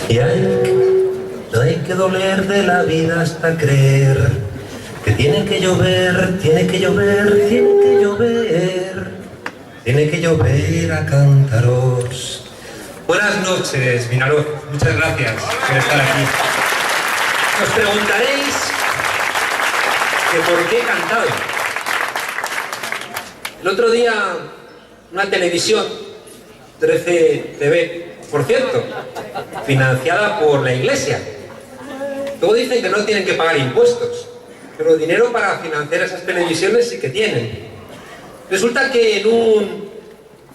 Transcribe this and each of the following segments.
Y no hay que doler de la vida hasta creer que tiene que llover, tiene que llover, tiene que llover, tiene que llover a cántaros. Buenas noches, Vinaròs. Muchas gracias por estar aquí. Os preguntaréis que por qué he cantado. El otro día, una televisión, 13 TV, por cierto, financiada por la Iglesia. Luego dicen que no tienen que pagar impuestos, pero dinero para financiar esas televisiones sí que tienen. Resulta que en un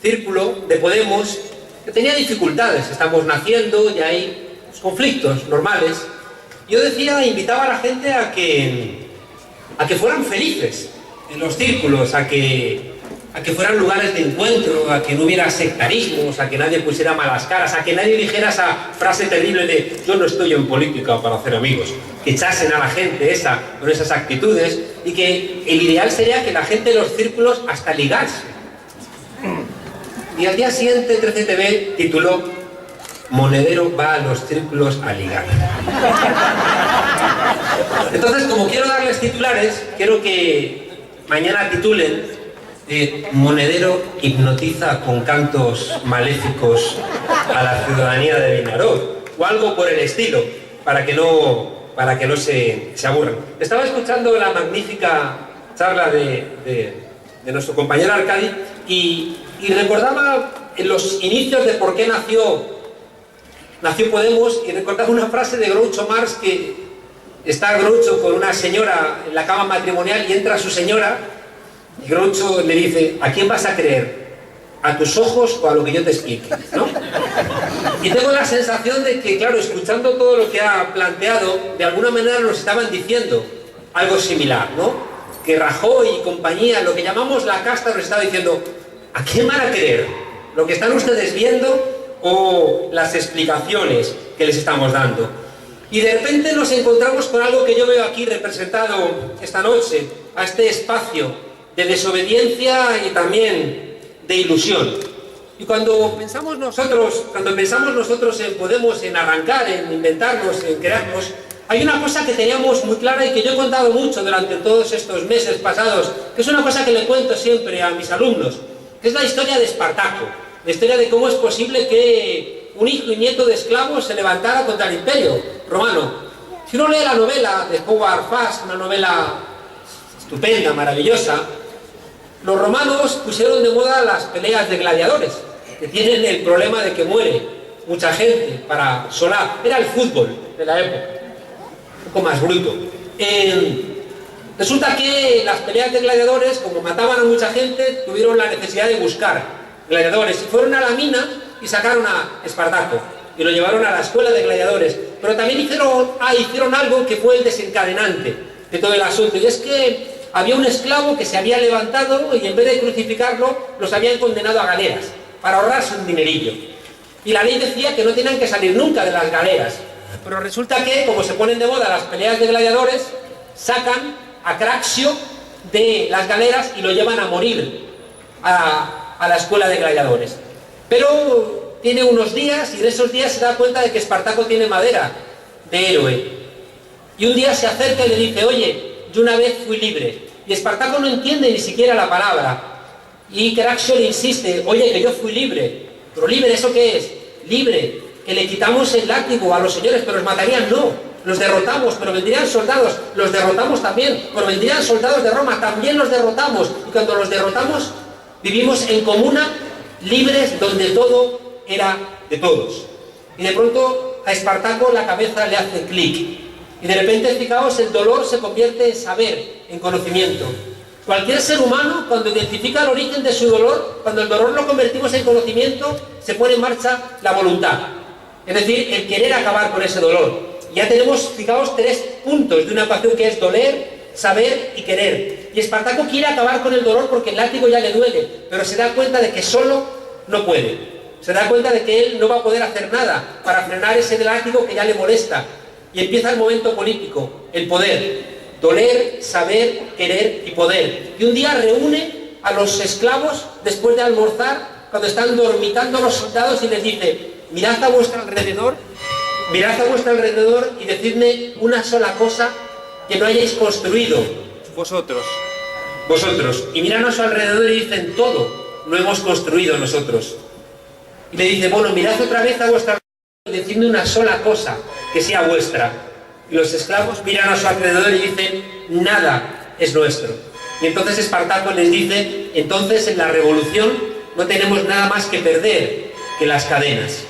círculo de Podemos que tenía dificultades, estamos naciendo y hay conflictos normales. Yo invitaba a la gente a que fueran felices en los círculos, a que fueran lugares de encuentro, a que no hubiera sectarismos, a que nadie pusiera malas caras, a que nadie dijera esa frase terrible de yo no estoy en política para hacer amigos, que echasen a la gente con esas actitudes, y que el ideal sería que la gente en los círculos hasta ligase. Y al día siguiente 13 TV tituló Monedero va a los círculos a ligar. Entonces, como quiero darles titulares, quiero que mañana titulen Monedero hipnotiza con cantos maléficos a la ciudadanía de Vinaròs, o algo por el estilo, para que no se aburran. Estaba escuchando la magnífica charla de nuestro compañero Arcadi y recordaba en los inicios de por qué nació Podemos, y recordaba una frase de Groucho Marx, que está Groucho con una señora en la cama matrimonial y entra su señora y Groucho le dice: ¿a quién vas a creer? ¿A tus ojos o a lo que yo te explique? ¿No? Y tengo la sensación de que, claro, escuchando todo lo que ha planteado, de alguna manera nos estaban diciendo algo similar, ¿no? Que Rajoy y compañía, lo que llamamos la casta, nos estaba diciendo: ¿a quién van a creer? ¿Lo que están ustedes viendo o las explicaciones que les estamos dando? Y de repente nos encontramos con algo que yo veo aquí representado esta noche, a este espacio de desobediencia y también de ilusión. Y cuando pensamos nosotros en Podemos, en arrancar, en inventarnos, en crearnos, hay una cosa que teníamos muy clara y que yo he contado mucho durante todos estos meses pasados, que es una cosa que le cuento siempre a mis alumnos, que es la historia de Espartaco, la historia de cómo es posible que un hijo y nieto de esclavos se levantara contra el imperio romano. Si uno lee la novela de Howard Fast, una novela estupenda, maravillosa, los romanos pusieron de moda las peleas de gladiadores, que tienen el problema de que muere mucha gente para solar. Era el fútbol de la época, un poco más bruto. Resulta que las peleas de gladiadores, como mataban a mucha gente, tuvieron la necesidad de buscar gladiadores y fueron a la mina y sacaron a Espartaco y lo llevaron a la escuela de gladiadores. Pero también hicieron algo que fue el desencadenante de todo el asunto, y es que había un esclavo que se había levantado y en vez de crucificarlo los habían condenado a galeras para ahorrarse un dinerillo, y la ley decía que no tenían que salir nunca de las galeras. Pero resulta que, como se ponen de moda las peleas de gladiadores, sacan a Craxio de las galeras y lo llevan a morir a la escuela de gladiadores. Pero tiene unos días y en esos días se da cuenta de que Espartaco tiene madera de héroe, y un día se acerca y le dice: oye, yo una vez fui libre. Y Espartaco no entiende ni siquiera la palabra, y Craxio le insiste: oye, que yo fui libre. ¿Pero libre eso qué es? Libre, que le quitamos el látigo a los señores, pero los matarían. No, los derrotamos, pero vendrían soldados, los derrotamos también, pero vendrían soldados de Roma, también los derrotamos, y cuando los derrotamos vivimos en comuna, libres, donde todo era de todos. Y de pronto a Espartaco la cabeza le hace clic, y de repente, fijaos, el dolor se convierte en saber, en conocimiento. Cualquier ser humano, cuando identifica el origen de su dolor, cuando el dolor lo convertimos en conocimiento, se pone en marcha la voluntad, es decir, el querer acabar con ese dolor. Ya tenemos, fijaos, 3 puntos de una ecuación, que es doler, saber y querer. Y Espartaco quiere acabar con el dolor porque el látigo ya le duele, pero se da cuenta de que solo no puede. Se da cuenta de que él no va a poder hacer nada para frenar ese látigo que ya le molesta. Y empieza el momento político, el poder. Doler, saber, querer y poder. Y un día reúne a los esclavos después de almorzar cuando están dormitando los soldados y les dice: mirad a vuestro alrededor y decidme una sola cosa que no hayáis construido vosotros. Y miran a su alrededor y dicen: todo lo hemos construido nosotros. Y le dice: bueno, mirad otra vez a vuestra alrededor y decidme una sola cosa que sea vuestra. Y los esclavos miran a su alrededor y dicen: nada es nuestro. Y entonces Espartaco les dice: entonces en la revolución no tenemos nada más que perder que las cadenas.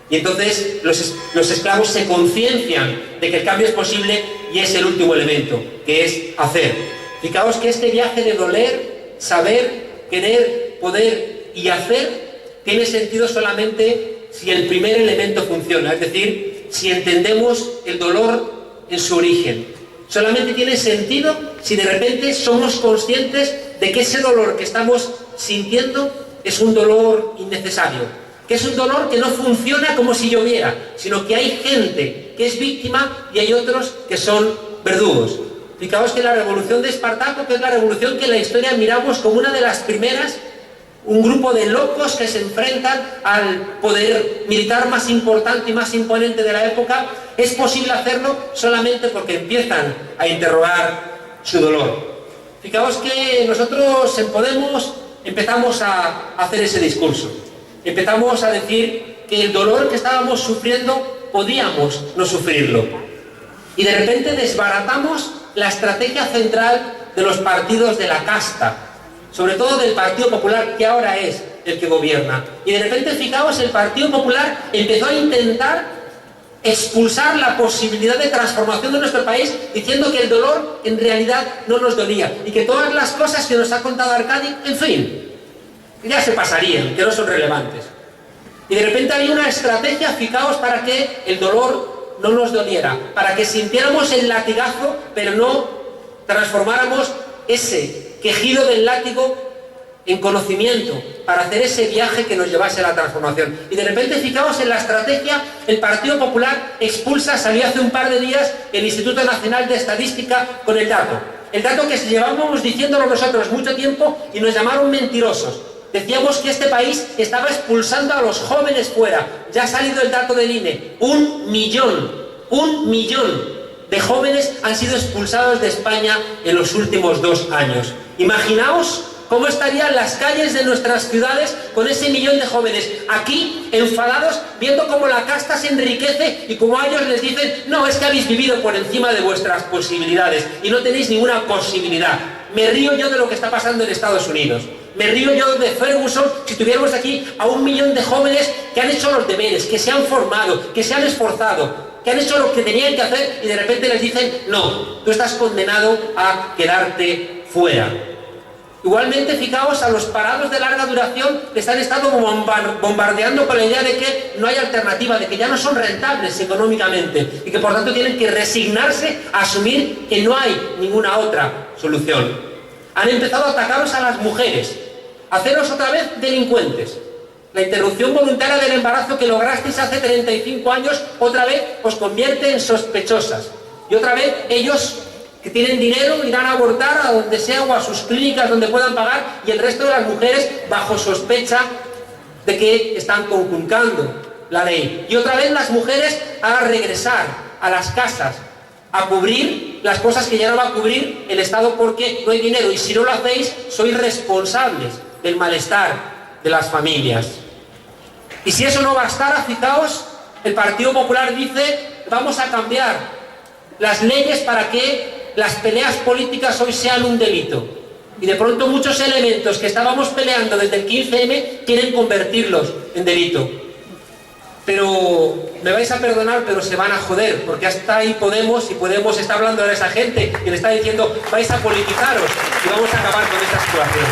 Y entonces los esclavos se conciencian de que el cambio es posible y es el último elemento, que es hacer. Fijaos que este viaje de doler, saber, querer, poder y hacer tiene sentido solamente si el primer elemento funciona, es decir, si entendemos el dolor en su origen. Solamente tiene sentido si de repente somos conscientes de que ese dolor que estamos sintiendo es un dolor innecesario, que es un dolor que no funciona como si lloviera, sino que hay gente que es víctima y hay otros que son verdugos. Fijaos que la revolución de Espartaco, que es la revolución que en la historia miramos como una de las primeras, un grupo de locos que se enfrentan al poder militar más importante y más imponente de la época, es posible hacerlo solamente porque empiezan a interrogar su dolor. Fijaos que nosotros en Podemos empezamos a hacer ese discurso. Empezamos a decir que el dolor que estábamos sufriendo podíamos no sufrirlo. Y de repente desbaratamos la estrategia central de los partidos de la casta, sobre todo del Partido Popular, que ahora es el que gobierna. Y de repente, fijaos, el Partido Popular empezó a intentar expulsar la posibilidad de transformación de nuestro país, diciendo que el dolor en realidad no nos dolía y que todas las cosas que nos ha contado Arcadi, en fin, ya se pasarían, que no son relevantes. Y de repente había una estrategia, fijaos, para que el dolor no nos doliera, para que sintiéramos el latigazo, pero no transformáramos ese quejido del látigo en conocimiento, para hacer ese viaje que nos llevase a la transformación. Y de repente, fijaos en la estrategia, el Partido Popular expulsa, salió hace un par de días el Instituto Nacional de Estadística con el dato que llevábamos diciéndolo nosotros mucho tiempo y nos llamaron mentirosos. Decíamos que este país estaba expulsando a los jóvenes fuera. Ya ha salido el dato del INE. 1 millón de jóvenes han sido expulsados de España en los últimos 2 años. Imaginaos cómo estarían las calles de nuestras ciudades con ese 1 millón de jóvenes aquí enfadados, viendo cómo la casta se enriquece y cómo a ellos les dicen: no, es que habéis vivido por encima de vuestras posibilidades y no tenéis ninguna posibilidad. Me río yo de lo que está pasando en Estados Unidos. Me río yo de Ferguson si tuviéramos aquí a 1 millón de jóvenes que han hecho los deberes, que se han formado, que se han esforzado, que han hecho lo que tenían que hacer y de repente les dicen: no, tú estás condenado a quedarte fuera. Igualmente, fijaos, a los parados de larga duración les han estado bombardeando con la idea de que no hay alternativa, de que ya no son rentables económicamente y que por tanto tienen que resignarse a asumir que no hay ninguna otra solución. Han empezado a atacaros a las mujeres, a haceros otra vez delincuentes. La interrupción voluntaria del embarazo que lograsteis hace 35 años, otra vez os convierte en sospechosas. Y otra vez ellos, que tienen dinero, irán a abortar a donde sea o a sus clínicas donde puedan pagar, y el resto de las mujeres bajo sospecha de que están conculcando la ley. Y otra vez las mujeres a regresar a las casas, a cubrir las cosas que ya no va a cubrir el Estado porque no hay dinero. Y si no lo hacéis, sois responsables del malestar de las familias. Y si eso no bastara, fijaos, el Partido Popular dice: vamos a cambiar las leyes para que las peleas políticas hoy sean un delito. Y de pronto muchos elementos que estábamos peleando desde el 15M quieren convertirlos en delito. Pero me vais a perdonar, pero se van a joder, porque hasta ahí Podemos, y Podemos está hablando de esa gente que le está diciendo: vais a politizaros y vamos a acabar con esta situación.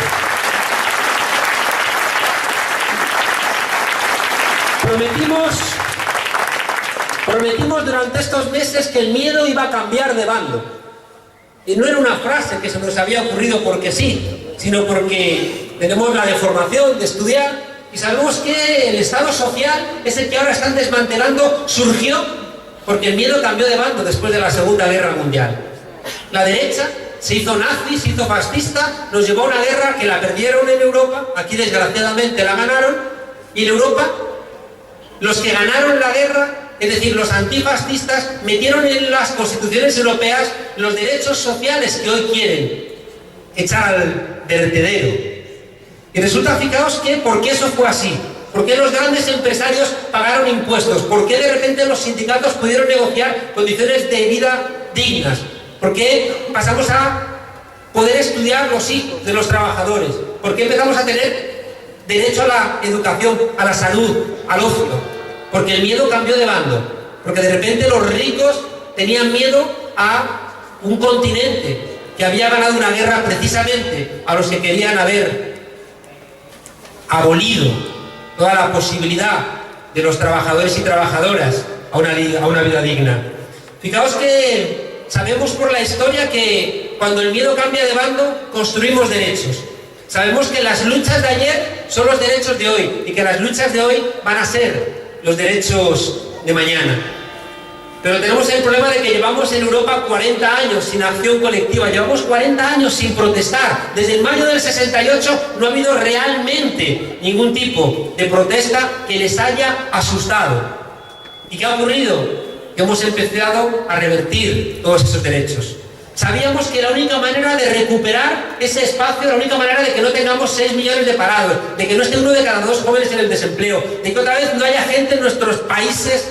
Prometimos durante estos meses que el miedo iba a cambiar de bando. Y no era una frase que se nos había ocurrido porque sí, sino porque tenemos la deformación de estudiar y sabemos que el Estado social, ese que ahora están desmantelando, surgió porque el miedo cambió de bando después de la Segunda Guerra Mundial. La derecha se hizo nazi, se hizo fascista, nos llevó a una guerra que la perdieron en Europa, aquí desgraciadamente la ganaron, y en Europa los que ganaron la guerra, es decir, los antifascistas, metieron en las constituciones europeas los derechos sociales que hoy quieren echar al vertedero. Y resulta, fijaos que, ¿por qué eso fue así? ¿Por qué los grandes empresarios pagaron impuestos? ¿Por qué de repente los sindicatos pudieron negociar condiciones de vida dignas? ¿Por qué pasamos a poder estudiar los hijos de los trabajadores? ¿Por qué empezamos a tener derecho a la educación, a la salud, al ocio? Porque el miedo cambió de bando. Porque de repente los ricos tenían miedo a un continente que había ganado una guerra precisamente a los que querían haber abolido toda la posibilidad de los trabajadores y trabajadoras a una vida digna. Fijaos que sabemos por la historia que cuando el miedo cambia de bando, construimos derechos. Sabemos que las luchas de ayer son los derechos de hoy y que las luchas de hoy van a ser los derechos de mañana. Pero tenemos el problema de que llevamos en Europa 40 años sin acción colectiva, llevamos 40 años sin protestar. Desde el mayo del 68 no ha habido realmente ningún tipo de protesta que les haya asustado. ¿Y qué ha ocurrido? Que hemos empezado a revertir todos esos derechos. Sabíamos que la única manera de recuperar ese espacio, la única manera de que no tengamos 6 millones de parados, de que no esté 1 de cada 2 jóvenes en el desempleo, de que otra vez no haya gente en nuestros países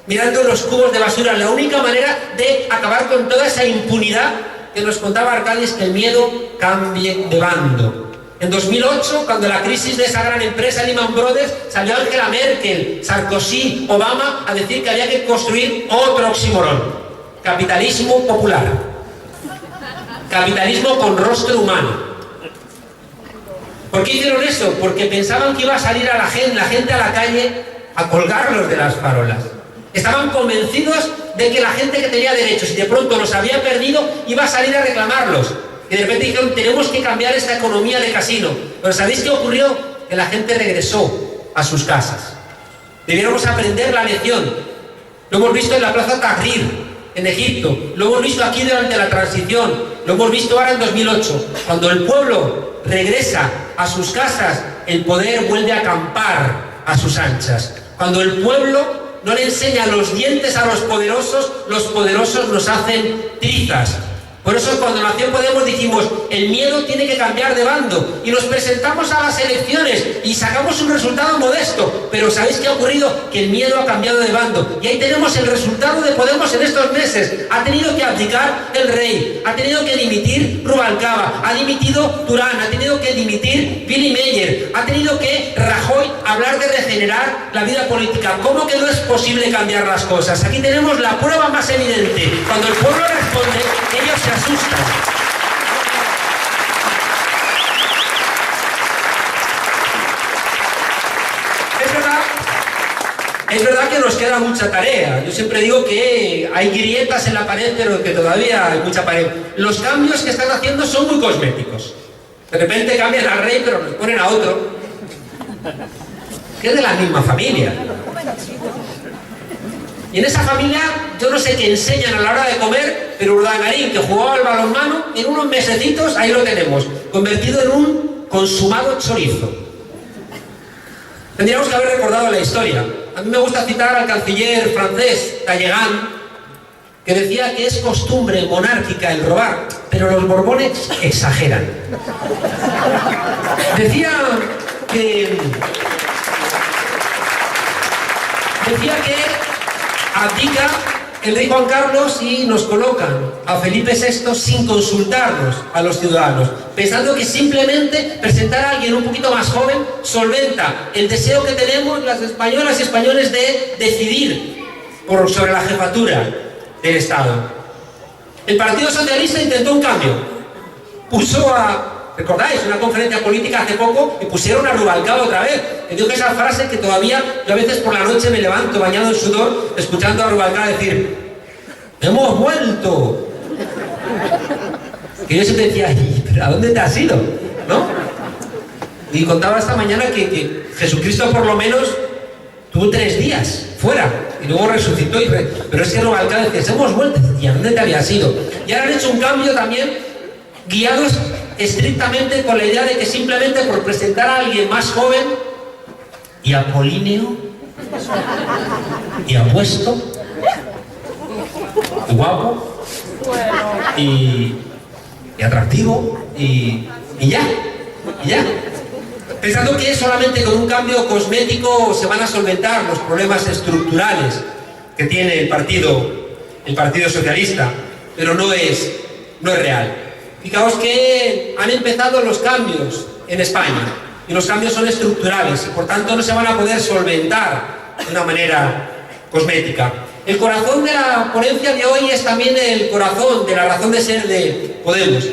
mirando los cubos de basura, la única manera de acabar con toda esa impunidad que nos contaba Arcadi es que el miedo cambie de bando. En 2008, cuando la crisis de esa gran empresa Lehman Brothers, salió Angela Merkel, Sarkozy, Obama a decir que había que construir otro oxímoron: capitalismo popular. Capitalismo con rostro humano. ¿Por qué hicieron eso? Porque pensaban que iba a salir a la gente a la calle a colgarlos de las farolas. Estaban convencidos de que la gente que tenía derechos y de pronto los había perdido iba a salir a reclamarlos. Y de repente dijeron, tenemos que cambiar esta economía de casino. Pero ¿sabéis qué ocurrió? Que la gente regresó a sus casas. Debiéramos aprender la lección. Lo hemos visto en la Plaza Tahrir, en Egipto. Lo hemos visto aquí durante la transición. Lo hemos visto ahora en 2008. Cuando el pueblo regresa a sus casas, el poder vuelve a acampar a sus anchas. Cuando el pueblo no le enseña los dientes a los poderosos nos hacen trizas. Por eso cuando nació Podemos dijimos, el miedo tiene que cambiar de bando, y nos presentamos a las elecciones y sacamos un resultado modesto, pero ¿sabéis qué ha ocurrido? Que el miedo ha cambiado de bando, y ahí tenemos el resultado de Podemos en estos meses. Ha tenido que abdicar el rey, ha tenido que dimitir Rubalcaba, ha dimitido Durán, ha tenido que dimitir Billy Meyer, ha tenido que Rajoy hablar de regenerar la vida política. ¿Cómo que no es posible cambiar las cosas? Aquí tenemos la prueba más evidente. Cuando el pueblo responde, ellos se asustan. Es verdad que nos queda mucha tarea. Yo siempre digo que hay grietas en la pared, pero que todavía hay mucha pared. Los cambios que están haciendo son muy cosméticos. De repente cambian al rey, pero nos ponen a otro, que es de la misma familia. Y en esa familia, yo no sé qué enseñan a la hora de comer, pero Urdangarín, que jugaba al balonmano, en unos mesecitos, ahí lo tenemos, convertido en un consumado chorizo. Tendríamos que haber recordado la historia. A mí me gusta citar al canciller francés, Talleyrand, que decía que es costumbre monárquica el robar, pero los Borbones exageran. Decía que abdica el rey Juan Carlos y nos colocan a Felipe VI sin consultarnos a los ciudadanos, pensando que simplemente presentar a alguien un poquito más joven solventa el deseo que tenemos las españolas y españoles de decidir sobre la jefatura del Estado. El Partido Socialista intentó un cambio. Puso ¿recordáis? Una conferencia política hace poco y pusieron a Rubalcaba otra vez. Y dijo esa frase que todavía yo a veces por la noche me levanto bañado en sudor escuchando a Rubalcaba decir: ¡hemos vuelto! Que yo siempre decía, ¿pero a dónde te has ido? ¿No? Y contaba esta mañana que Jesucristo por lo menos tuvo 3 días fuera y luego resucitó. Pero es que Rubalcaba decía, hemos vuelto. ¿Y a dónde te habías ido? Y ahora han hecho un cambio también guiados estrictamente con la idea de que simplemente por presentar a alguien más joven y apolíneo y apuesto y guapo y atractivo y ya, pensando que solamente con un cambio cosmético se van a solventar los problemas estructurales que tiene el Partido Socialista, pero no es real. Fijaos que han empezado los cambios en España y los cambios son estructurales y por tanto no se van a poder solventar de una manera cosmética. El corazón de la ponencia de hoy es también el corazón de la razón de ser de Podemos.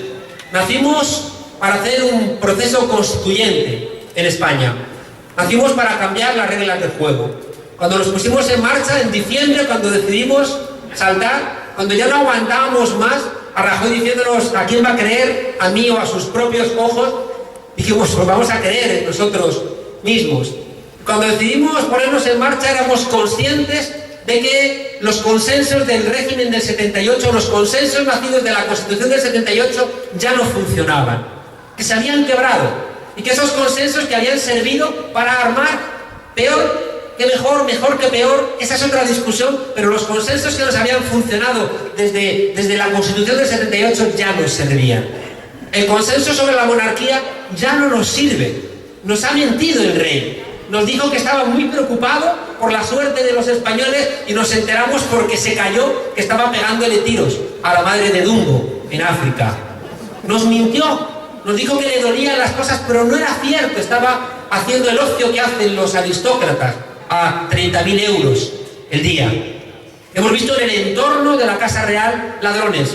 Nacimos para hacer un proceso constituyente en España. Nacimos para cambiar las reglas del juego. Cuando nos pusimos en marcha en diciembre, cuando decidimos saltar, cuando ya no aguantábamos más, a Rajoy diciéndonos ¿a quién va a creer? ¿A mí o a sus propios ojos? Dijimos, pues vamos a creer en nosotros mismos. Cuando decidimos ponernos en marcha éramos conscientes de que los consensos del régimen del 78, los consensos nacidos de la Constitución del 78 ya no funcionaban, que se habían quebrado y que esos consensos que habían servido para armar peor que mejor, mejor que peor, esa es otra discusión, pero los consensos que nos habían funcionado desde la Constitución del 78 ya nos servían. El consenso sobre la monarquía ya no nos sirve, nos ha mentido el rey. Nos dijo que estaba muy preocupado por la suerte de los españoles y nos enteramos porque se cayó que estaba pegándole tiros a la madre de Dumbo en África. Nos mintió, nos dijo que le dolían las cosas, pero no era cierto, estaba haciendo el ocio que hacen los aristócratas a 30.000 euros el día. Hemos visto en el entorno de la Casa Real ladrones.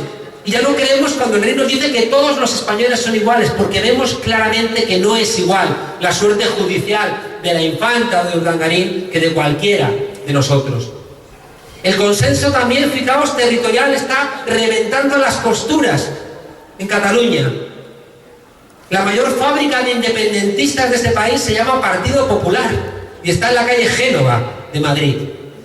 Y ya no creemos cuando el rey nos dice que todos los españoles son iguales, porque vemos claramente que no es igual la suerte judicial de la infanta o de Urdangarín que de cualquiera de nosotros. El consenso también, fijaos, territorial está reventando las costuras en Cataluña. La mayor fábrica de independentistas de este país se llama Partido Popular y está en la calle Génova de Madrid.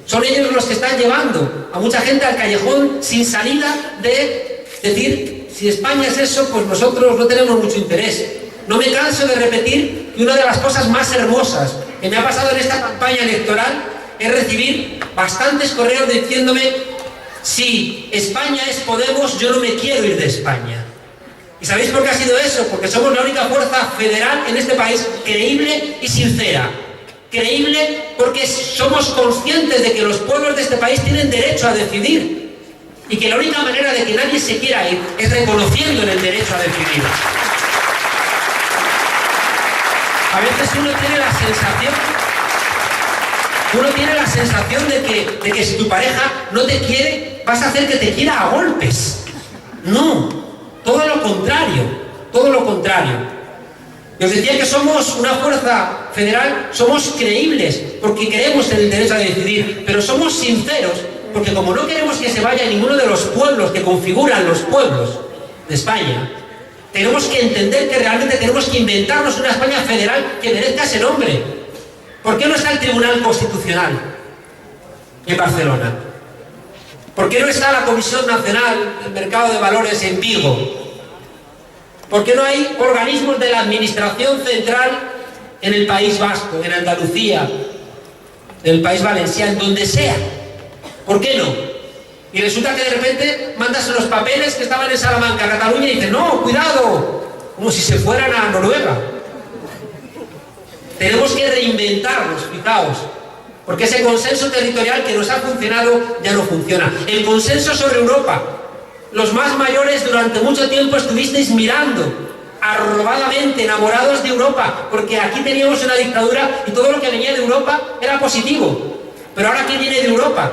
Son ellos los que están llevando a mucha gente al callejón sin salida de decir, si España es eso, pues nosotros no tenemos mucho interés. No me canso de repetir que una de las cosas más hermosas que me ha pasado en esta campaña electoral es recibir bastantes correos diciéndome, si España es Podemos, yo no me quiero ir de España. ¿Y sabéis por qué ha sido eso? Porque somos la única fuerza federal en este país creíble y sincera. Creíble porque somos conscientes de que los pueblos de este país tienen derecho a decidir. Y que la única manera de que nadie se quiera ir es reconociendo el derecho a decidir. A veces uno tiene la sensación de que si tu pareja no te quiere, vas a hacer que te quiera a golpes. No, todo lo contrario, todo lo contrario. Y os decía que somos una fuerza federal, somos creíbles porque creemos en el derecho a decidir, pero somos sinceros porque como no queremos que se vaya ninguno de los pueblos que configuran los pueblos de España, tenemos que entender que realmente tenemos que inventarnos una España federal que merezca ese nombre. ¿Por qué no está el Tribunal Constitucional en Barcelona? ¿Por qué no está la Comisión Nacional del Mercado de Valores en Vigo? ¿Por qué no hay organismos de la Administración Central en el País Vasco, en Andalucía, en el País Valenciano, en donde sea? ¿Por qué no? Y resulta que de repente mandas los papeles que estaban en Salamanca, Cataluña, y dices, no, cuidado, como si se fueran a Noruega. Tenemos que reinventarnos, fijaos, porque ese consenso territorial que nos ha funcionado ya no funciona. El consenso sobre Europa. Los más mayores durante mucho tiempo estuvisteis mirando arrobadamente, enamorados de Europa, porque aquí teníamos una dictadura y todo lo que venía de Europa era positivo. Pero ahora, ¿qué viene de Europa?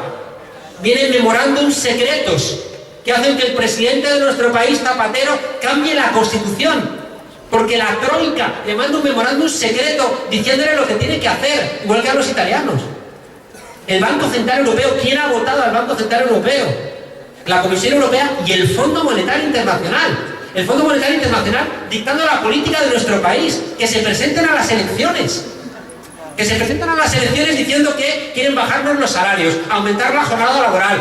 Vienen memorándums secretos que hacen que el presidente de nuestro país, Zapatero, cambie la Constitución. Porque la Troika le manda un memorándum secreto diciéndole lo que tiene que hacer, igual que a los italianos. El Banco Central Europeo, ¿quién ha votado al Banco Central Europeo? La Comisión Europea y el Fondo Monetario Internacional. El Fondo Monetario Internacional dictando la política de nuestro país, que se presenten a las elecciones. Que se presentan a las elecciones diciendo que quieren bajarnos los salarios, aumentar la jornada laboral,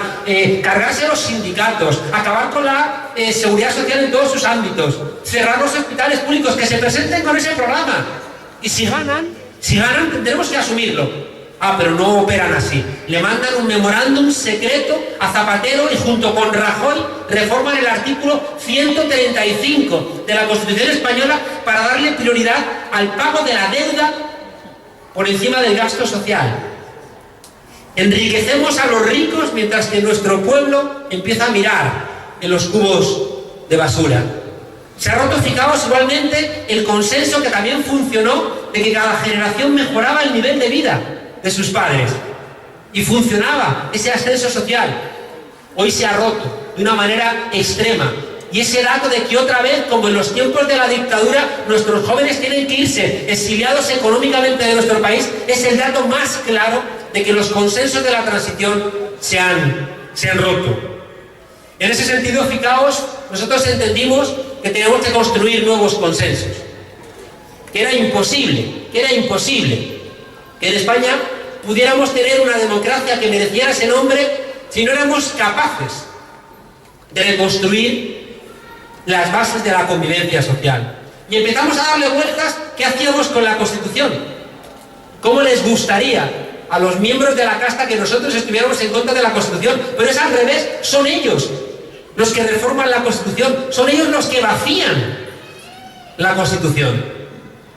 cargarse los sindicatos, acabar con la seguridad social en todos sus ámbitos, cerrar los hospitales públicos, que se presenten con ese programa. Y si ganan, tendremos que asumirlo. Ah, pero no operan así. Le mandan un memorándum secreto a Zapatero y junto con Rajoy reforman el artículo 135 de la Constitución española para darle prioridad al pago de la deuda por encima del gasto social. Enriquecemos a los ricos mientras que nuestro pueblo empieza a mirar en los cubos de basura. Se ha roto, fijaos, igualmente el consenso que también funcionó de que cada generación mejoraba el nivel de vida de sus padres y funcionaba ese ascenso social. Hoy se ha roto de una manera extrema, y ese dato de que otra vez, como en los tiempos de la dictadura, nuestros jóvenes tienen que irse exiliados económicamente de nuestro país, es el dato más claro de que los consensos de la transición se han roto. En ese sentido, fijaos, nosotros entendimos que tenemos que construir nuevos consensos, que era imposible que en España pudiéramos tener una democracia que mereciera ese nombre si no éramos capaces de reconstruir las bases de la convivencia social. Y empezamos a darle vueltas. ¿Qué hacíamos con la Constitución? ¿Cómo les gustaría a los miembros de la casta que nosotros estuviéramos en contra de la Constitución? Pero es al revés, son ellos los que reforman la Constitución, son ellos los que vacían la Constitución,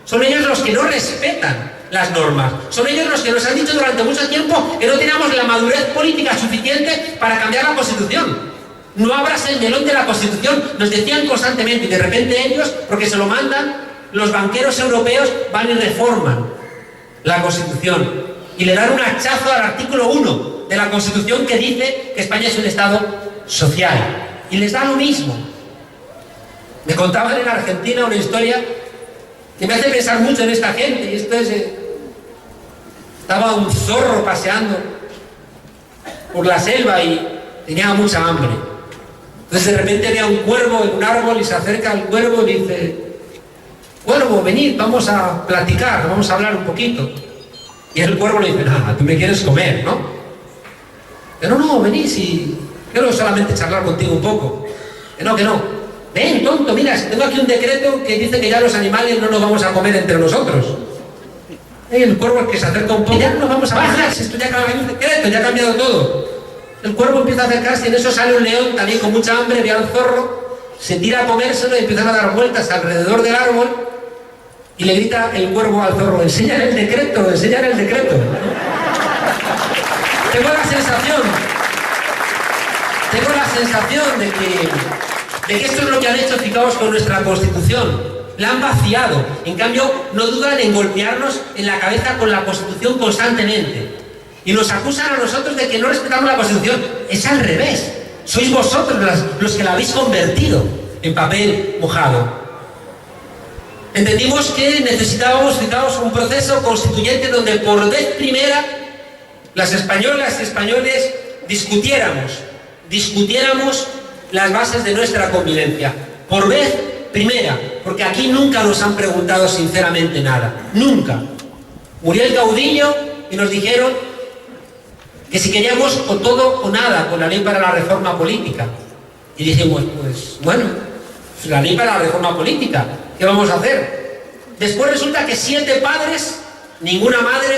son ellos los que no respetan las normas, son ellos los que nos han dicho durante mucho tiempo que no teníamos la madurez política suficiente para cambiar la Constitución. No abras el melón de la Constitución, nos decían constantemente, y de repente ellos, porque se lo mandan, los banqueros europeos van y reforman la Constitución y le dan un hachazo al artículo 1 de la Constitución que dice que España es un Estado social, y les da lo mismo. Me contaban en Argentina una historia que me hace pensar mucho en esta gente, y esto es... Estaba un zorro paseando por la selva y tenía mucha hambre. Entonces de repente había un cuervo en un árbol y se acerca al cuervo y dice: cuervo, venid, vamos a platicar, vamos a hablar un poquito. Y el cuervo le dice: nada, tú me quieres comer, ¿no? Pero no, venid, si quiero solamente charlar contigo un poco. Que no. Ven, tonto, mira, tengo aquí un decreto que dice que ya los animales no nos vamos a comer entre nosotros. Y el cuervo, el que se acerca un poco, ya no nos vamos a bajar, si esto ya ha cambiado un decreto, ya ha cambiado todo. El cuervo empieza a acercarse y en eso sale un león también con mucha hambre, ve al zorro, se tira a comérselo y empiezan a dar vueltas alrededor del árbol y le grita el cuervo al zorro: enséñale el decreto. Tengo la sensación de que esto es lo que han hecho, fijaos, con nuestra Constitución. La han vaciado. En cambio, no dudan en golpearnos en la cabeza con la Constitución constantemente. Y nos acusan a nosotros de que no respetamos la Constitución. Es al revés. Sois vosotros los que la habéis convertido en papel mojado. Entendimos que necesitábamos, fijaos, un proceso constituyente donde por vez primera las españolas y españoles discutiéramos las bases de nuestra convivencia. Por vez primera, porque aquí nunca nos han preguntado sinceramente nada. Nunca. Murió el caudillo y nos dijeron que si queríamos o todo o nada con la ley para la reforma política. Y dijimos, pues bueno, la ley para la reforma política, ¿qué vamos a hacer? Después resulta que 7 padres, ninguna madre,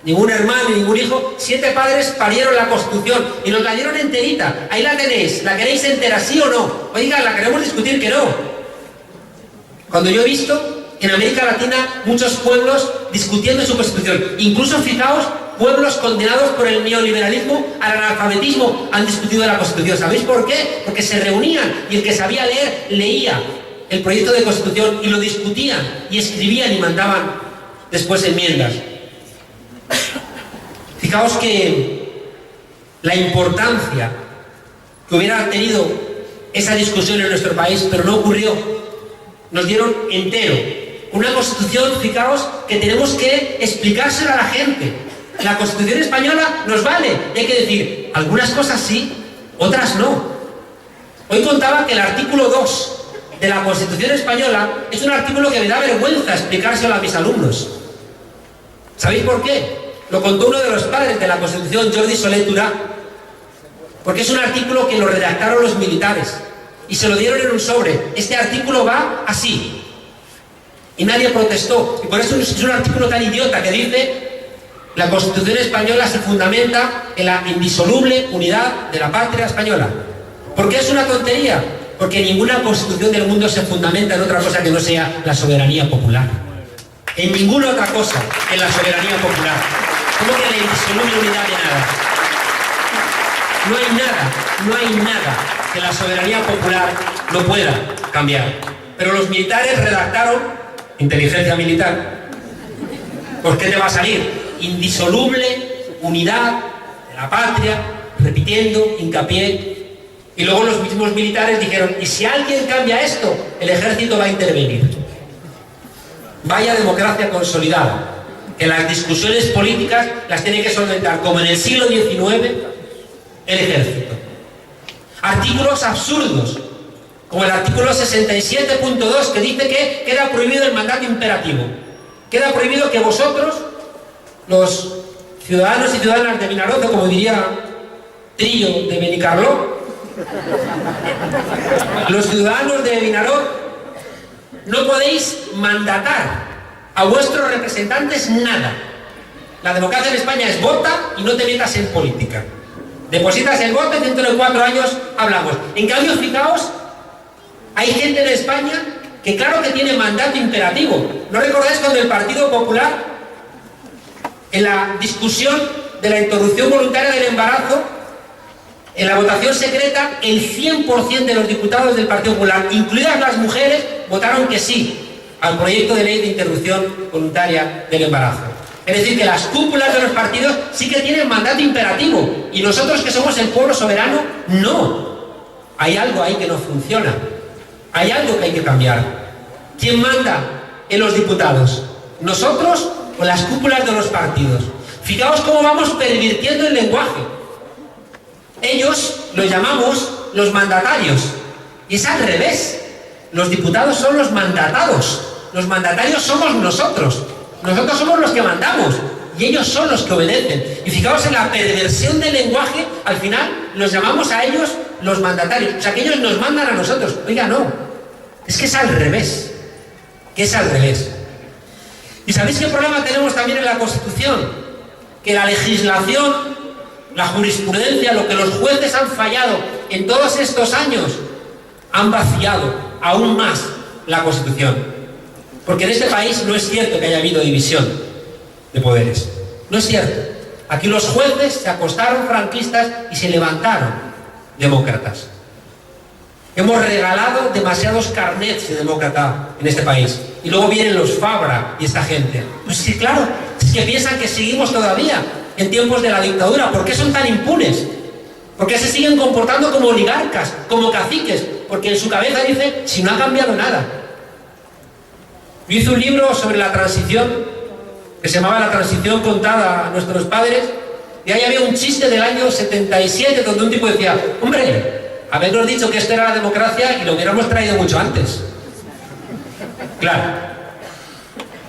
ningún hermano, ningún hijo, 7 padres parieron la Constitución y nos la dieron enterita. Ahí la tenéis, ¿la queréis entera, sí o no? Oiga, la queremos discutir, que no. Cuando yo he visto en América Latina muchos pueblos discutiendo su Constitución, incluso, fijaos, pueblos condenados por el neoliberalismo al analfabetismo han discutido la Constitución. ¿Sabéis por qué? Porque se reunían y el que sabía leer leía el proyecto de Constitución y lo discutían y escribían y mandaban después enmiendas. Fijaos que la importancia que hubiera tenido esa discusión en nuestro país, pero no ocurrió. Nos dieron entero una Constitución, fijaos, que tenemos que explicársela a la gente. La Constitución española nos vale, y hay que decir, algunas cosas sí, otras no. Hoy contaba que el artículo 2 de la Constitución española es un artículo que me da vergüenza explicárselo a mis alumnos. ¿Sabéis por qué? Lo contó uno de los padres de la Constitución, Jordi Soler Turà, porque es un artículo que lo redactaron los militares y se lo dieron en un sobre. Este artículo va así. Y nadie protestó. Y por eso es un artículo tan idiota que dice: la Constitución española se fundamenta en la indisoluble unidad de la patria española. ¿Por qué es una tontería? Porque ninguna constitución del mundo se fundamenta en otra cosa que no sea la soberanía popular. En ninguna otra cosa que en la soberanía popular. ¿Cómo que la indisoluble unidad de nada? No hay nada que la soberanía popular no pueda cambiar. Pero los militares redactaron, inteligencia militar, ¿por qué te va a salir? Indisoluble unidad de la patria, repitiendo, hincapié. Y luego los mismos militares dijeron: ¿y si alguien cambia esto? El ejército va a intervenir. Vaya democracia consolidada, que las discusiones políticas las tiene que solventar, como en el siglo XIX, el ejército. Artículos absurdos, como el artículo 67.2, que dice que queda prohibido el mandato imperativo. Queda prohibido que vosotros, los ciudadanos y ciudadanas de Vinaroz, como diría Trillo de Benicarló, los ciudadanos de Vinaroz, no podéis mandatar a vuestros representantes nada. La democracia en España es vota y no te metas en política. Depositas el voto y dentro de 4 años hablamos. En cambio, fijaos, hay gente en España que claro que tiene mandato imperativo. ¿No recordáis cuando el Partido Popular, en la discusión de la interrupción voluntaria del embarazo, en la votación secreta, el 100% de los diputados del Partido Popular, incluidas las mujeres, votaron que sí al proyecto de ley de interrupción voluntaria del embarazo? Es decir, que las cúpulas de los partidos sí que tienen mandato imperativo, y nosotros, que somos el pueblo soberano, no. Hay algo ahí que no funciona. Hay algo que hay que cambiar. ¿Quién manda en los diputados? ¿Nosotros o las cúpulas de los partidos? Fijaos cómo vamos pervirtiendo el lenguaje. Ellos los llamamos los mandatarios, y es al revés. Los diputados son los mandatados. Los mandatarios somos nosotros. Nosotros somos los que mandamos y ellos son los que obedecen. Y fijaos en la perversión del lenguaje. Al final los llamamos a ellos los mandatarios, o sea que ellos nos mandan a nosotros. Oiga, no, es que es al revés. Que es al revés. ¿Y sabéis qué problema tenemos también en la Constitución? Que la legislación, la jurisprudencia, lo que los jueces han fallado en todos estos años, han vaciado aún más la Constitución. Porque en este país no es cierto que haya habido división de poderes. No es cierto. Aquí los jueces se acostaron franquistas y se levantaron demócratas. Hemos regalado demasiados carnets de demócrata en este país. Y luego vienen los Fabra y esta gente. Pues sí, claro, es que piensan que seguimos todavía en tiempos de la dictadura. ¿Por qué son tan impunes? ¿Por qué se siguen comportando como oligarcas, como caciques? Porque en su cabeza dice: si no ha cambiado nada. Yo hice un libro sobre la transición, que se llamaba La transición contada a nuestros padres, y ahí había un chiste del año 77 donde un tipo decía: hombre, habernos dicho que esto era la democracia y lo hubiéramos traído mucho antes. Claro.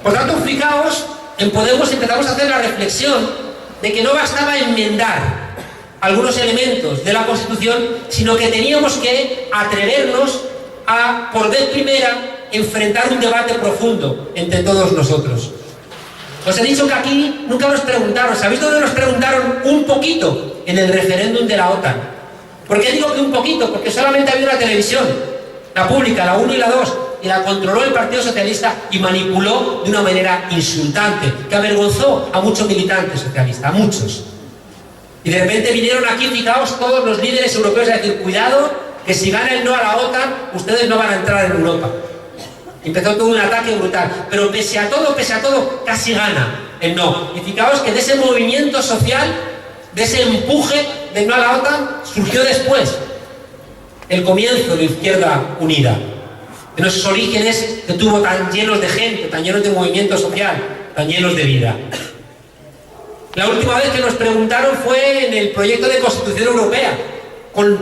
Por tanto, fijaos, en Podemos empezamos a hacer la reflexión de que no bastaba enmendar algunos elementos de la Constitución, sino que teníamos que atrevernos a, por vez primera, enfrentar un debate profundo entre todos nosotros. Os he dicho que aquí nunca nos preguntaron. ¿Sabéis dónde nos preguntaron un poquito? En el referéndum de la OTAN. ¿Por qué digo que un poquito? Porque solamente había una televisión, la pública, la 1 y la 2, y la controló el Partido Socialista y manipuló de una manera insultante, que avergonzó a muchos militantes socialistas, a muchos. Y de repente vinieron aquí, fijaos, todos los líderes europeos a decir: cuidado, que si gana el no a la OTAN, ustedes no van a entrar en Europa. Empezó todo un ataque brutal, pero pese a todo, casi gana el no. Y fijaos que de ese movimiento social, de ese empuje de no a la OTAN, surgió después el comienzo de Izquierda Unida, en esos orígenes que tuvo tan llenos de gente, tan llenos de movimiento social, tan llenos de vida. La última vez que nos preguntaron fue en el proyecto de Constitución Europea,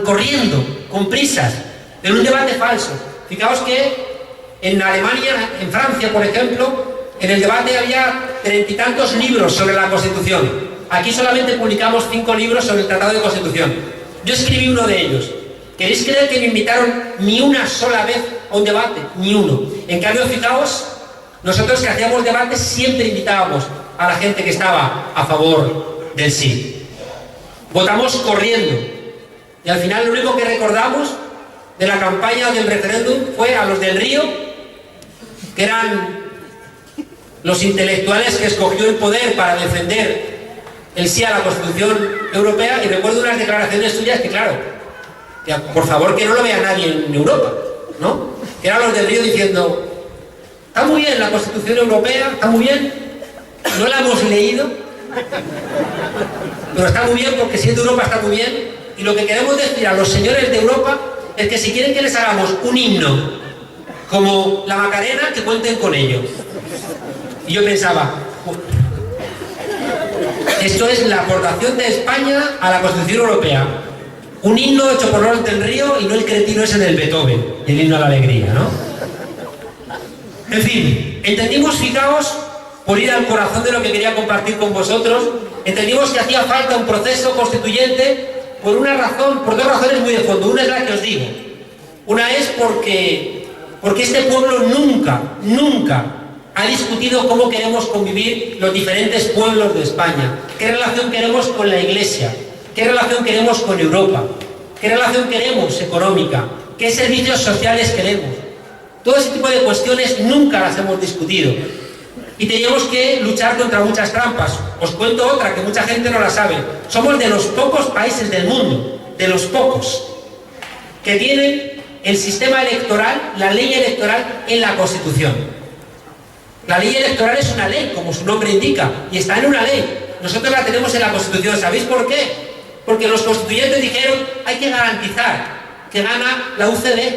corriendo, con prisas, en un debate falso. Fijaos que en Alemania, en Francia, por ejemplo, en el debate había 30 y tantos libros sobre la Constitución. Aquí solamente publicamos 5 libros sobre el Tratado de Constitución. Yo escribí uno de ellos. ¿Queréis creer que me invitaron ni una sola vez a un debate? Ni uno. En cambio, fijaos, nosotros que hacíamos debates siempre invitábamos a la gente que estaba a favor del sí. Votamos corriendo. Y al final lo único que recordamos de la campaña del referéndum fue a los del Río, que eran los intelectuales que escogió el poder para defender el sí a la Constitución Europea, y recuerdo unas declaraciones suyas que, claro, que por favor que no lo vea nadie en Europa, ¿no? Que eran los del Río diciendo: está muy bien la Constitución Europea, está muy bien, no la hemos leído, pero está muy bien porque siendo Europa está muy bien, y lo que queremos decir a los señores de Europa es que si quieren que les hagamos un himno como la Macarena, que cuenten con ello. Y yo pensaba, esto es la aportación de España a la Constitución Europea. Un himno hecho por los del Río y no el cretino ese del Beethoven, el himno a la alegría, ¿no? En fin, entendimos, fijaos, por ir al corazón de lo que quería compartir con vosotros, entendimos que hacía falta un proceso constituyente por una razón, por dos razones muy de fondo. Una es la que os digo. Una es porque este pueblo nunca ha discutido cómo queremos convivir los diferentes pueblos de España, qué relación queremos con la Iglesia, qué relación queremos con Europa, qué relación queremos económica, qué servicios sociales queremos. Todo ese tipo de cuestiones nunca las hemos discutido. Y teníamos que luchar contra muchas trampas. Os cuento otra que mucha gente no la sabe. Somos de los pocos países del mundo, de los pocos, que tienen el sistema electoral, la ley electoral en la Constitución. La ley electoral es una ley, como su nombre indica, y está en una ley. Nosotros la tenemos en la Constitución. ¿Sabéis por qué? Porque los constituyentes dijeron: hay que garantizar que gana la UCD,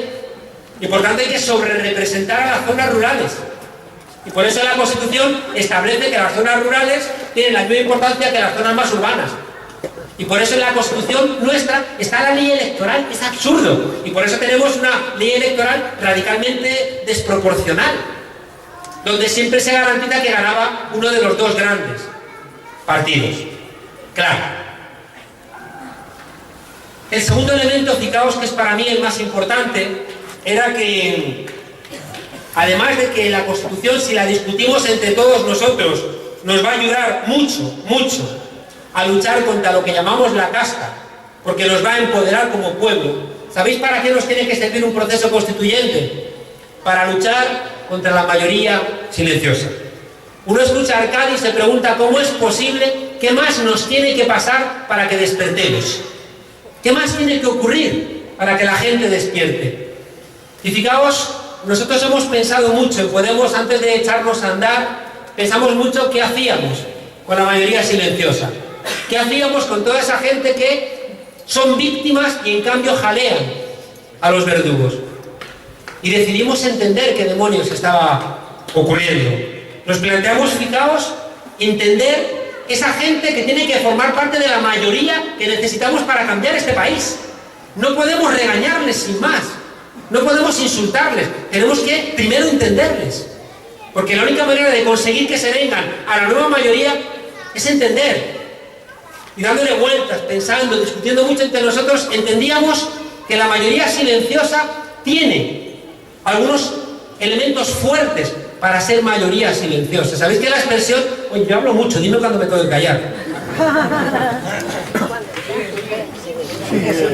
y por tanto hay que sobrerepresentar a las zonas rurales. Y por eso la Constitución establece que las zonas rurales tienen la misma importancia que las zonas más urbanas. Y por eso en la Constitución nuestra está la ley electoral. Es absurdo. Y por eso tenemos una ley electoral radicalmente desproporcional, donde siempre se garantiza que ganaba uno de los dos grandes partidos. Claro. El segundo elemento, fijaos, que es para mí el más importante, era que, además de que la Constitución, si la discutimos entre todos nosotros, nos va a ayudar mucho a luchar contra lo que llamamos la casta, porque nos va a empoderar como pueblo. ¿Sabéis para qué nos tiene que servir un proceso constituyente? Para luchar contra la mayoría silenciosa. Uno escucha a Arcadi y se pregunta cómo es posible, qué más nos tiene que pasar para que despertemos, qué más tiene que ocurrir para que la gente despierte. Y fijaos, nosotros hemos pensado mucho en Podemos, antes de echarnos a andar, pensamos mucho qué hacíamos con la mayoría silenciosa, qué hacíamos con toda esa gente que son víctimas y en cambio jalean a los verdugos. Y decidimos entender qué demonios estaba ocurriendo. Nos planteamos, fijaos, entender esa gente que tiene que formar parte de la mayoría que necesitamos para cambiar este país. No podemos regañarles sin más. No podemos insultarles, tenemos que primero entenderles, porque la única manera de conseguir que se vengan a la nueva mayoría es entender. Y dándole vueltas, pensando, discutiendo mucho entre nosotros, entendíamos que la mayoría silenciosa tiene algunos elementos fuertes para ser mayoría silenciosa. ¿Sabéis que la expresión? Oye, yo hablo mucho, dime cuando me tengo que callar.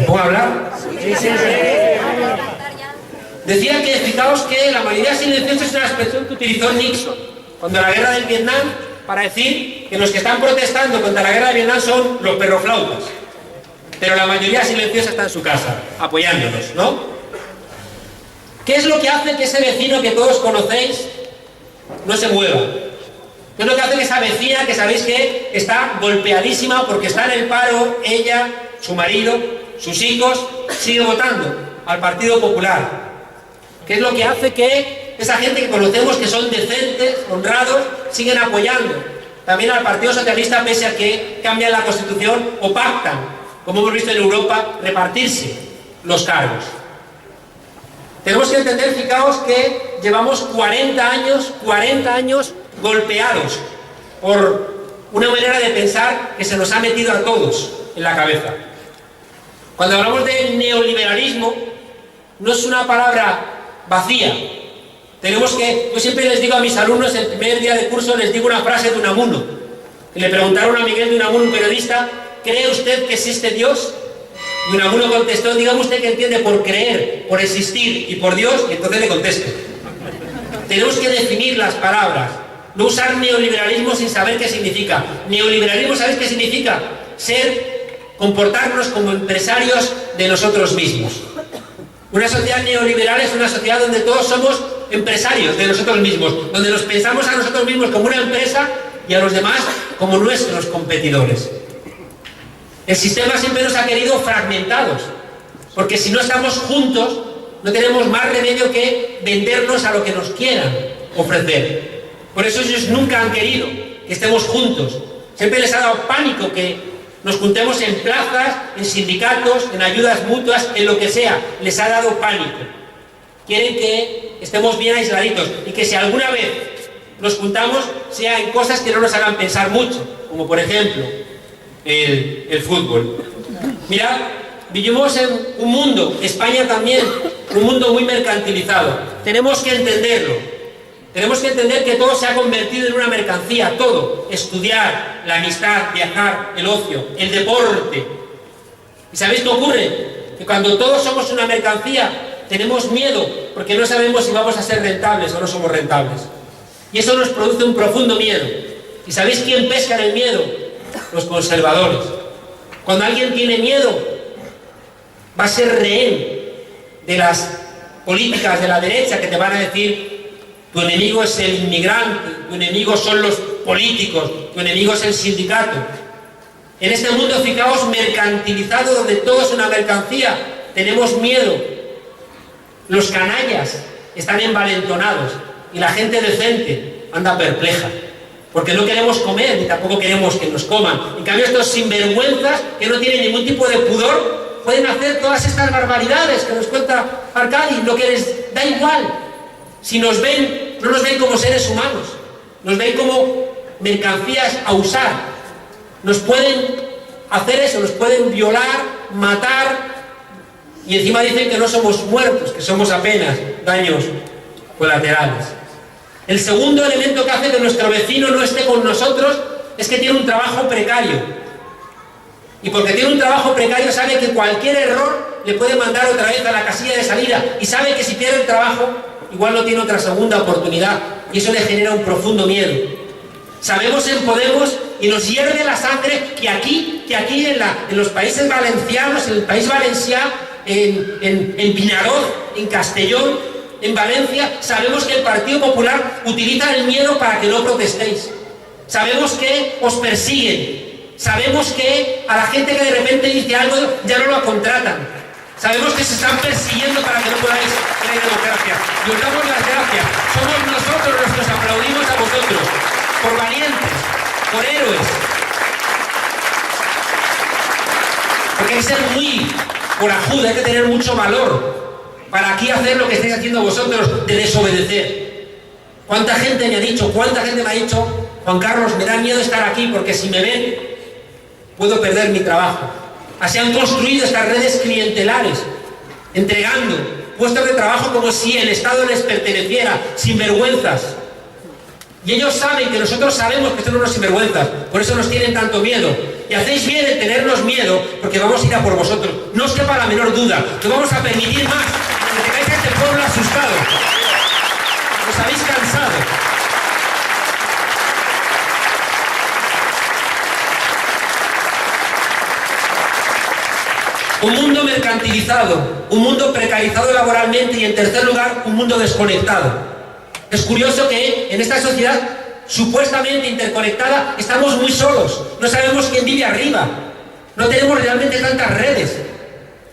¿Puedo hablar? Sí. Decía que, fijaos, que la mayoría silenciosa es una expresión que utilizó Nixon cuando la guerra del Vietnam, para decir que los que están protestando contra la guerra de Vietnam son los perroflautas, pero la mayoría silenciosa está en su casa, apoyándonos, ¿no? ¿Qué es lo que hace que ese vecino que todos conocéis no se mueva? ¿Qué es lo que hace que esa vecina, que sabéis que está golpeadísima porque está en el paro, ella, su marido, sus hijos, sigue votando al Partido Popular? ¿Qué es lo que hace que esa gente que conocemos, que son decentes, honrados, siguen apoyando también al Partido Socialista, pese a que cambian la Constitución o pactan, como hemos visto en Europa, repartirse los cargos? Tenemos que entender, fijaos, que llevamos 40 años golpeados por una manera de pensar que se nos ha metido a todos en la cabeza. Cuando hablamos de neoliberalismo, no es una palabra vacía. Yo siempre les digo a mis alumnos, el primer día de curso, les digo una frase de Unamuno. Y le preguntaron a Miguel de Unamuno, un periodista, ¿cree usted que existe Dios? Y Unamuno contestó, dígame usted qué entiende por creer, por existir y por Dios, y entonces le contesto. Tenemos que definir las palabras, no usar neoliberalismo sin saber qué significa. Neoliberalismo, ¿sabéis qué significa? Comportarnos como empresarios de nosotros mismos. Una sociedad neoliberal es una sociedad donde todos somos empresarios de nosotros mismos, donde nos pensamos a nosotros mismos como una empresa y a los demás como nuestros competidores. El sistema siempre nos ha querido fragmentados, porque si no estamos juntos, no tenemos más remedio que vendernos a lo que nos quieran ofrecer. Por eso ellos nunca han querido que estemos juntos. Siempre les ha dado pánico que nos juntemos en plazas, en sindicatos, en ayudas mutuas, en lo que sea. Les ha dado pánico. Quieren que estemos bien aisladitos y que si alguna vez nos juntamos sea en cosas que no nos hagan pensar mucho, como por ejemplo el fútbol. Mirad, vivimos en un mundo, España también, un mundo muy mercantilizado. Tenemos que entenderlo. Tenemos que entender que todo se ha convertido en una mercancía, todo. Estudiar, la amistad, viajar, el ocio, el deporte. ¿Y sabéis qué ocurre? Que cuando todos somos una mercancía, tenemos miedo, porque no sabemos si vamos a ser rentables o no somos rentables. Y eso nos produce un profundo miedo. ¿Y sabéis quién pesca en el miedo? Los conservadores. Cuando alguien tiene miedo, va a ser rehén de las políticas de la derecha que te van a decir: tu enemigo es el inmigrante, tu enemigo son los políticos, tu enemigo es el sindicato. En este mundo, fijaos, mercantilizado, donde todo es una mercancía, tenemos miedo. Los canallas están envalentonados y la gente decente anda perpleja, porque no queremos comer ni tampoco queremos que nos coman. En cambio, estos sinvergüenzas que no tienen ningún tipo de pudor pueden hacer todas estas barbaridades que nos cuenta Arcadi, lo que les da igual. Si nos ven, no nos ven como seres humanos, nos ven como mercancías a usar. Nos pueden hacer eso, nos pueden violar, matar, y encima dicen que no somos muertos, que somos apenas daños colaterales. El segundo elemento que hace que nuestro vecino no esté con nosotros es que tiene un trabajo precario. Y porque tiene un trabajo precario sabe que cualquier error le puede mandar otra vez a la casilla de salida, y sabe que si pierde el trabajo igual no tiene otra segunda oportunidad, y eso le genera un profundo miedo. Sabemos en Podemos, y nos hierve la sangre, que aquí en los países valencianos, en el País Valencià, en Vinaroz, en Castellón, en Valencia, sabemos que el Partido Popular utiliza el miedo para que no protestéis. Sabemos que os persiguen. Sabemos que a la gente que de repente dice algo ya no lo contratan. Sabemos que se están persiguiendo para que no podáis tener democracia. Y os damos las gracias. Somos nosotros los que os aplaudimos a vosotros. Por valientes, por héroes. Porque hay que ser muy corajudo, hay que tener mucho valor para aquí hacer lo que estáis haciendo vosotros, de desobedecer. ¿Cuánta gente me ha dicho, Juan Carlos, me da miedo estar aquí porque si me ven puedo perder mi trabajo? Así han construido estas redes clientelares, entregando puestos de trabajo como si el Estado les perteneciera, sin vergüenzas. Y ellos saben que nosotros sabemos que son unos sinvergüenzas, por eso nos tienen tanto miedo. Y hacéis bien en tenernos miedo, porque vamos a ir a por vosotros. No os quepa la menor duda, no vamos a permitir más que tengáis a este pueblo asustado. Os habéis cansado. Un mundo mercantilizado, un mundo precarizado laboralmente y, en tercer lugar, un mundo desconectado. Es curioso que en esta sociedad supuestamente interconectada estamos muy solos, no sabemos quién vive arriba, no tenemos realmente tantas redes,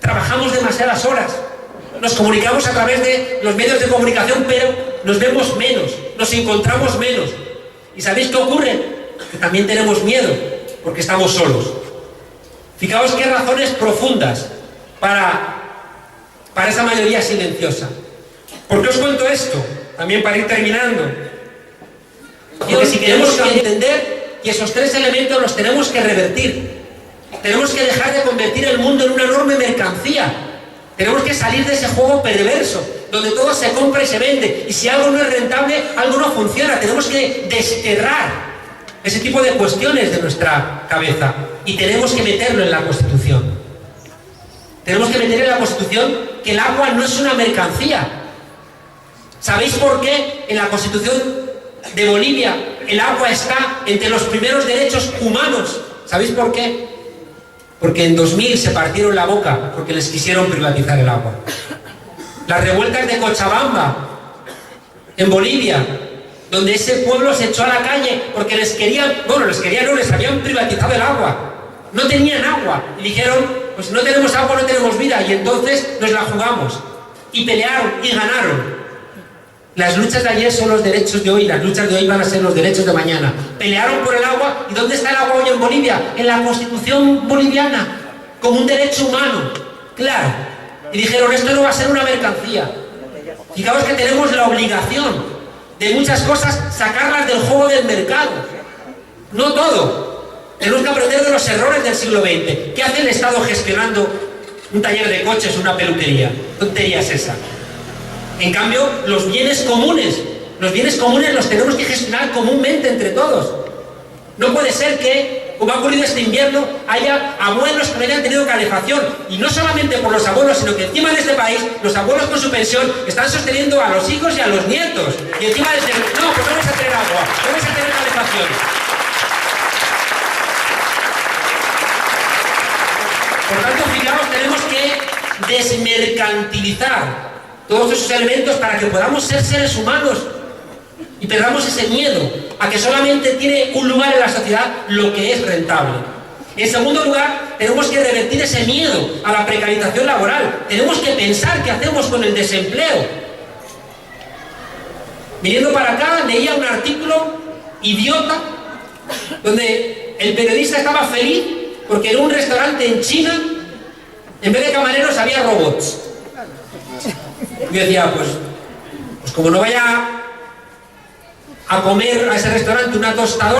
trabajamos demasiadas horas, nos comunicamos a través de los medios de comunicación, pero nos vemos menos, nos encontramos menos. ¿Y sabéis qué ocurre? Que también tenemos miedo, porque estamos solos. Fijaos qué razones profundas para esa mayoría silenciosa. ¿Por qué os cuento esto? También para ir terminando. Porque si queremos entender que esos tres elementos los tenemos que revertir. Tenemos que dejar de convertir el mundo en una enorme mercancía. Tenemos que salir de ese juego perverso, donde todo se compra y se vende, y si algo no es rentable, algo no funciona. Tenemos que desterrar ese tipo de cuestiones de nuestra cabeza, y tenemos que meterlo en la Constitución. Tenemos que meter en la Constitución que el agua no es una mercancía. ¿Sabéis por qué en la Constitución de Bolivia el agua está entre los primeros derechos humanos? ¿Sabéis por qué? Porque en 2000 se partieron la boca porque les quisieron privatizar el agua. Las revueltas de Cochabamba, en Bolivia, donde ese pueblo se echó a la calle porque les habían privatizado el agua. No tenían agua y dijeron, pues no tenemos agua, no tenemos vida, y entonces nos la jugamos. Y pelearon y ganaron. Las luchas de ayer son los derechos de hoy, las luchas de hoy van a ser los derechos de mañana. Pelearon por el agua, ¿y dónde está el agua hoy en Bolivia? En la Constitución boliviana, como un derecho humano, claro. Y dijeron, esto no va a ser una mercancía. Fijaos que tenemos la obligación de muchas cosas sacarlas del juego del mercado. No todo. Tenemos que aprender de los errores del siglo XX. ¿Qué hace el Estado gestionando un taller de coches, una peluquería? Tontería es esa. En cambio, los bienes comunes los tenemos que gestionar comúnmente entre todos. No puede ser que, como ha ocurrido este invierno, haya abuelos que no hayan tenido calefacción. Y no solamente por los abuelos, sino que encima en este país, los abuelos con su pensión están sosteniendo a los hijos y a los nietos. Y encima dicen, no, pues no vais a tener agua, no vais a tener calefacción. Por tanto, fijaos, tenemos que desmercantilizar todos esos elementos para que podamos ser seres humanos y perdamos ese miedo a que solamente tiene un lugar en la sociedad lo que es rentable. En segundo lugar, tenemos que revertir ese miedo a la precarización laboral. Tenemos que pensar qué hacemos con el desempleo. Viniendo para acá, leía un artículo idiota donde el periodista estaba feliz porque en un restaurante en China, en vez de camareros, había robots. Yo decía, pues como no vaya a comer a ese restaurante una tostadora,